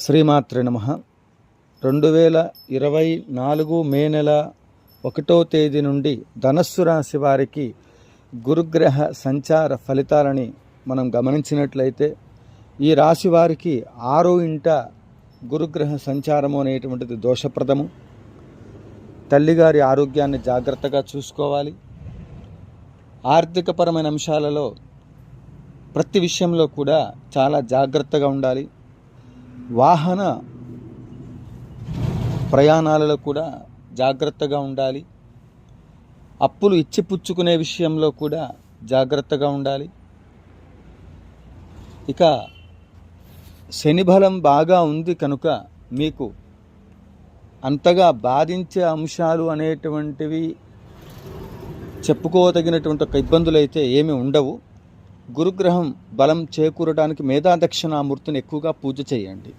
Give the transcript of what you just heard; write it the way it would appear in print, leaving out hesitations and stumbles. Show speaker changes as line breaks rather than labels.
శ్రీమాత్రే నమః. 2024 మే నెల 1వ తేదీ నుండి ధనస్సు రాశి వారికి గురుగ్రహ సంచార ఫలితాలని మనం గమనించినట్లయితే ఈ రాశి వారికి 6వ ఇంట గురుగ్రహ సంచారము అనేటువంటిది దోషప్రదము. తల్లిగారి ఆరోగ్యాన్ని జాగ్రత్తగా చూసుకోవాలి. ఆర్థికపరమైన అంశాలలో ప్రతి విషయంలో కూడా చాలా జాగ్రత్తగా ఉండాలి. వాహన ప్రయాణాలలో కూడా జాగ్రత్తగా ఉండాలి. అప్పులు ఇచ్చిపుచ్చుకునే విషయంలో కూడా జాగ్రత్తగా ఉండాలి. ఇక శని బలం బాగా ఉంది కనుక మీకు అంతగా బాధించే అంశాలు అనేటువంటివి చెప్పుకోదగినటువంటి ఒక ఇబ్బందులు అయితే ఏమీ ఉండవు. గురుగ్రహం బలం చేకూరడానికి మేధా దక్షిణామూర్తిని ఎక్కువగా పూజ చేయండి.